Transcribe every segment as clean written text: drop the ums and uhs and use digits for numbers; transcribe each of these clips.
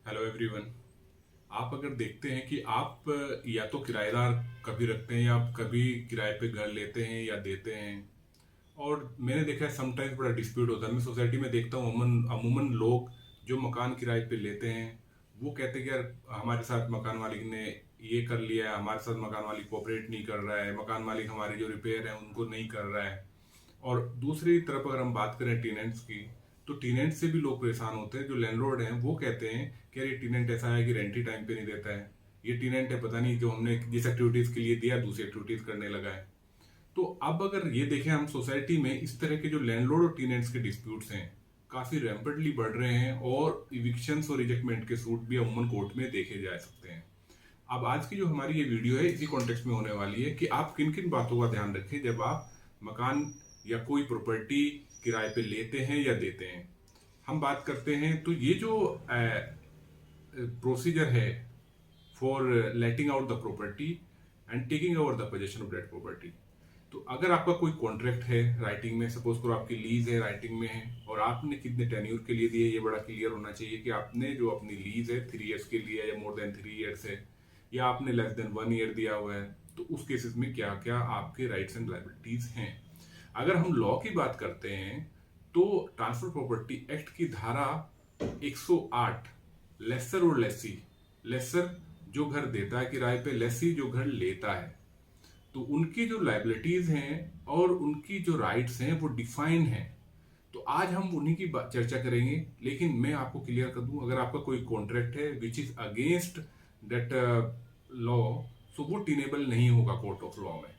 Hello everyone. आप अगर देखते हैं कि आप या तो किराएदार कभी रखते हैं या आप कभी किराए पे घर लेते हैं या देते हैं, और मैंने देखा है समटाइम्स बड़ा डिस्प्यूट होता है। मैं सोसाइटी में देखता हूँ अमूमन अमूमन लोग जो मकान किराए पे लेते हैं वो कहते हैं कि यार हमारे साथ मकान मालिक ने ये कर लिया है, हमारे साथ मकान मालिक कोऑपरेट नहीं कर रहा है, मकान मालिक हमारे जो रिपेयर है उनको नहीं कर रहा है। और दूसरी तरफ अगर हम बात करें टीनेंट्स की, तो टीनेंट से भी लोग परेशान होते हैं। जो लैंडलॉर्ड हैं वो कहते हैं कि यार ये टीनेंट ऐसा है कि रेंट ही टाइम पे नहीं देता है, ये टीनेंट है पता नहीं जो हमने जिस एक्टिविटीज के लिए दिया दूसरी एक्टिविटीज करने लगा है। तो अब अगर ये देखें हम सोसाइटी में इस तरह के जो लैंडलॉर्ड और टीनेंट्स के डिस्प्यूट्स हैं काफी रैम्पेडली बढ़ रहे हैं, और इविक्शंस और रिजेक्टमेंट के सूट भी अमूमन कोर्ट में देखे जा सकते हैं। अब आज की जो हमारी ये वीडियो है इसी कॉन्टेक्स्ट में होने वाली है कि आप किन किन बातों का ध्यान रखें जब आप मकान या कोई प्रॉपर्टी किराए पे लेते हैं या देते हैं। हम बात करते हैं तो ये जो प्रोसीजर है for letting out the property and taking over the possession of that property. तो अगर आपका कोई कॉन्ट्रैक्ट है राइटिंग में, सपोज करो आपकी लीज है राइटिंग में है, और आपने कितने टेन्यूर के लिए दिए ये बड़ा क्लियर होना चाहिए कि आपने जो अपनी लीज है 3 इयर्स के लिए या मोर देन 3 इयर्स है, या आपने लेस देन 1 ईयर दिया हुआ है, तो उस केसेस में क्या क्या आपके राइट्स एंड लायबिलिटीज हैं। अगर हम लॉ की बात करते हैं तो ट्रांसफर प्रॉपर्टी एक्ट की धारा 108, लेसर और लेसी, लेसर जो घर देता है किराए पे, लेसी जो घर लेता है, तो उनकी जो लाइबिलिटीज हैं और उनकी जो राइट्स हैं वो डिफाइन हैं। तो आज हम उन्हीं की चर्चा करेंगे, लेकिन मैं आपको क्लियर कर दूं अगर आपका कोई कॉन्ट्रैक्ट है which is against that law, so वो टीनेबल नहीं होगा कोर्ट ऑफ लॉ में।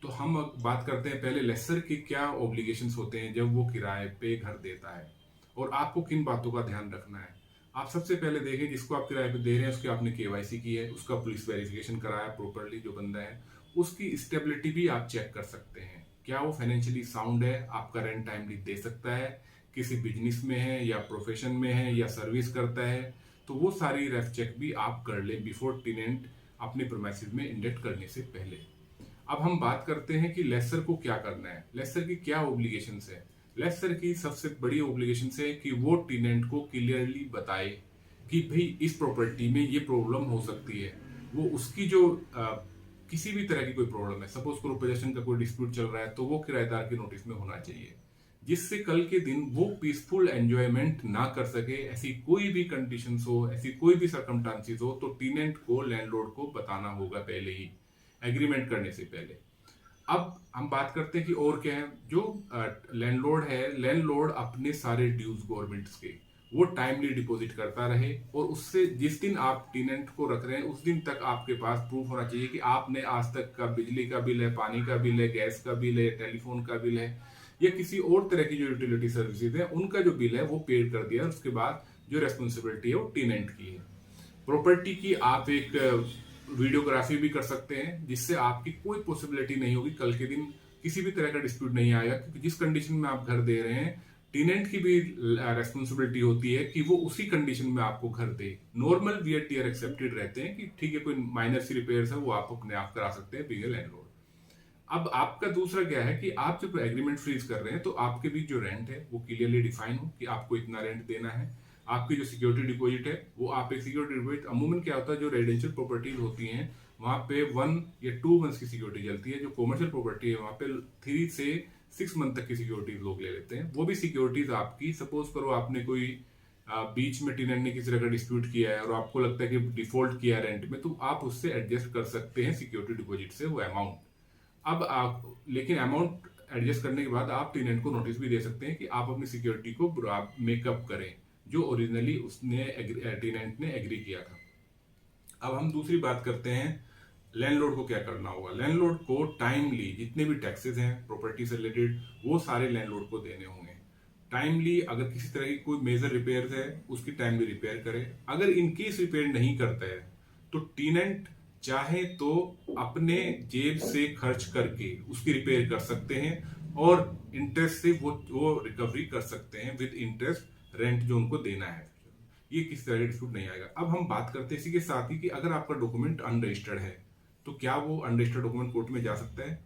तो हम बात करते हैं पहले लेसर के क्या ऑब्लिगेशंस होते हैं जब वो किराए पे घर देता है, और आपको किन बातों का ध्यान रखना है। आप सबसे पहले देखें जिसको आप किराए पे दे रहे हैं उसकी आपने केवाईसी की है, उसका पुलिस वेरिफिकेशन कराया प्रॉपरली जो बंदा है, उसकी स्टेबिलिटी भी आप चेक कर सकते हैं। क्या वो फाइनेंशियली साउंड है, आपका रेंट टाइमली दे सकता है, किसी बिजनेस में है या प्रोफेशन में है या सर्विस करता है, तो वो सारी रेफ चेक भी आप कर लें बिफोर टेनेंट अपने प्रीमाइसेस में इंडेक्ट करने से पहले। अब हम बात करते हैं कि लेसर को क्या करना है, लेसर की क्या ओब्लिगेशंस है। लेसर की सबसे बड़ी ओब्लिगेशन है कि वो टेनेंट को क्लियरली बताए कि भाई इस प्रॉपर्टी में ये प्रॉब्लम हो सकती है। वो उसकी जो किसी भी तरह की कोई प्रॉब्लम है, सपोज करो पोजेशन का कोई डिस्प्यूट चल रहा है, तो वो किराएदार के नोटिस में होना चाहिए, जिससे कल के दिन वो पीसफुल एंजॉयमेंट ना कर सके। ऐसी कोई भी कंडीशंस हो, ऐसी कोई भी सर्कमस्टांसिस हो, तो टेनेंट को लैंडलॉर्ड को बताना होगा पहले ही, एग्रीमेंट करने से पहले। अब हम बात करते हैं कि और क्या है। जो लैंडलॉर्ड है, लैंडलॉर्ड अपने सारे ड्यूज गवर्नमेंट्स के वो टाइमली डिपॉजिट करता रहे, और उससे जिस दिन आप टेनेंट को रख रहे हैं उस दिन तक आपके पास प्रूफ होना चाहिए कि आपने आज तक का बिजली का बिल है, पानी का बिल है, गैस का बिल है, टेलीफोन का बिल है, या किसी और तरह की जो यूटिलिटी सर्विसेज है उनका जो बिल है वो पेड कर दिया। उसके बाद जो रेस्पॉन्सिबिलिटी है वो टेनेंट की है। प्रॉपर्टी की आप एक वीडियोग्राफी भी कर सकते हैं, जिससे आपकी कोई पॉसिबिलिटी नहीं होगी कल के दिन किसी भी तरह का डिस्प्यूट नहीं आएगा, क्योंकि जिस कंडीशन में आप घर दे रहे हैं टेनेंट की भी रेस्पॉन्सिबिलिटी होती है कि वो उसी कंडीशन में आपको घर दे। नॉर्मल वियर टीयर एक्सेप्टेड रहते हैं कि ठीक है कोई माइनर सी रिपेयर्स है वो आप अपने आप करा सकते हैं बीइंग अ लैंडलॉर्ड। अब आपका दूसरा क्या है कि आप जब एग्रीमेंट फ्रीज कर रहे हैं तो आपके बीच जो रेंट है वो क्लियरली डिफाइन हो कि आपको इतना रेंट देना है। आपकी जो सिक्योरिटी डिपॉजिट है वो आप एक सिक्योरिटी डिपॉजिट, अमूमन क्या होता है जो रेजिडेंशियल प्रॉपर्टीज होती हैं वहां पे 1 या 2 मंथ्स की सिक्योरिटी चलती है, जो कॉमर्शियल प्रॉपर्टी है वहां पे 3 से 6 मंथ तक की सिक्योरिटी लोग ले लेते हैं। वो भी सिक्योरिटीज आपकी, सपोज करो आपने कोई बीच में टेनेंट ने किसी तरह का डिस्प्यूट किया है और आपको लगता है कि डिफॉल्ट किया रेंट में, तो आप उससे एडजस्ट कर सकते हैं सिक्योरिटी डिपॉजिट से वो अमाउंट। अब आप लेकिन अमाउंट एडजस्ट करने के बाद आप टेनेंट को नोटिस भी दे सकते हैं कि आप अपनी सिक्योरिटी को मेकअप करें जो ओरिजिनली उसने टेनेंट ने एग्री किया था। अब हम दूसरी बात करते हैं लैंडलॉर्ड को क्या करना होगा। लैंडलॉर्ड को टाइमली जितने भी टैक्सेस हैं प्रॉपर्टी से रिलेटेड वो सारे लैंडलॉर्ड को देने होंगे। टाइमली अगर किसी तरह की कोई मेजर रिपेयर है उसकी टाइमली रिपेयर करे। अगर इनकेस रिपेयर नहीं करता है तो टेनेंट चाहे तो अपने जेब से खर्च करके उसकी रिपेयर कर सकते हैं, और इंटरेस्ट से वो रिकवरी कर सकते हैं विद इंटरेस्ट रेंट जो उनको देना है। ये किसी तरह डिस्प्यूट नहीं आएगा। अब हम बात करते हैं इसी के साथ ही कि अगर आपका डॉक्यूमेंट अनरजिस्टर्ड है तो क्या वो अनरजिस्टर्ड डॉक्यूमेंट कोर्ट में जा सकता है।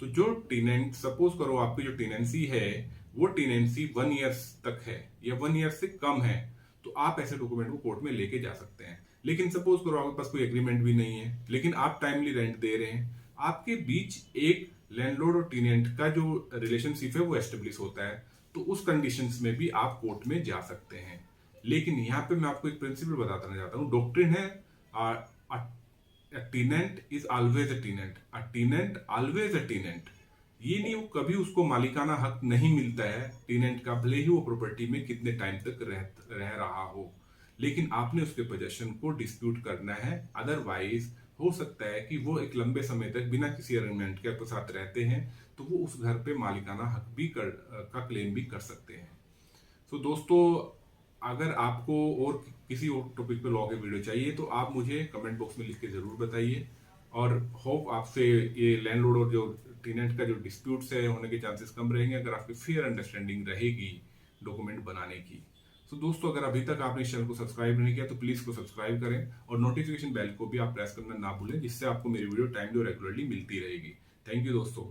तो जो टेनेंट, सपोज करो आपकी जो टेनेंसी है वो टेनेंसी 1 ईयर तक है या 1 ईयर से कम है, तो तो आप ऐसे डॉक्यूमेंट को कोर्ट में लेके जा सकते हैं। लेकिन सपोज करो आपके पास कोई एग्रीमेंट भी नहीं है, लेकिन आप टाइमली रेंट दे रहे हैं, आपके बीच एक लैंडलॉर्ड और टेनेंट का जो रिलेशनशिप है वो एस्टेब्लिश होता है, तो उस कंडीशंस में भी आप कोर्ट में जा सकते हैं। लेकिन यहाँ पे मैं आपको एक प्रिंसिपल बताना चाहता हूँ। डॉक्ट्रिन है a tenant is always a tenant, a tenant always a tenant। ये नहीं, वो कभी उसको मालिकाना हक नहीं मिलता है टेनेंट का, भले ही वो प्रॉपर्टी में कितने टाइम तक रह रहा हो, लेकिन आपने उसके पोजेशन को डिस्प्यूट करना है। अदरवाइज हो सकता है कि वो एक लंबे समय तक बिना किसी अरेंजमेंट के आपके साथ रहते हैं, तो वो उस घर पे मालिकाना हक भी का क्लेम भी कर सकते हैं। तो दोस्तों, अगर आपको और किसी और टॉपिक पे लॉ के वीडियो चाहिए तो आप मुझे कमेंट बॉक्स में लिख के जरूर बताइए। और होप आपसे ये लैंडलॉर्ड और जो टेनेंट का जो डिस्प्यूट्स है होने के चांसेस कम रहेंगे अगर आपकी फेयर अंडरस्टैंडिंग रहेगी डॉक्यूमेंट बनाने की। तो दोस्तों, अगर अभी तक आपने इस चैनल को सब्सक्राइब नहीं किया तो प्लीज को सब्सक्राइब करें और नोटिफिकेशन बेल को भी आप प्रेस करना ना भूलें, जिससे आपको मेरी वीडियो टाइमली और रेगुलरली मिलती रहेगी। थैंक यू दोस्तों।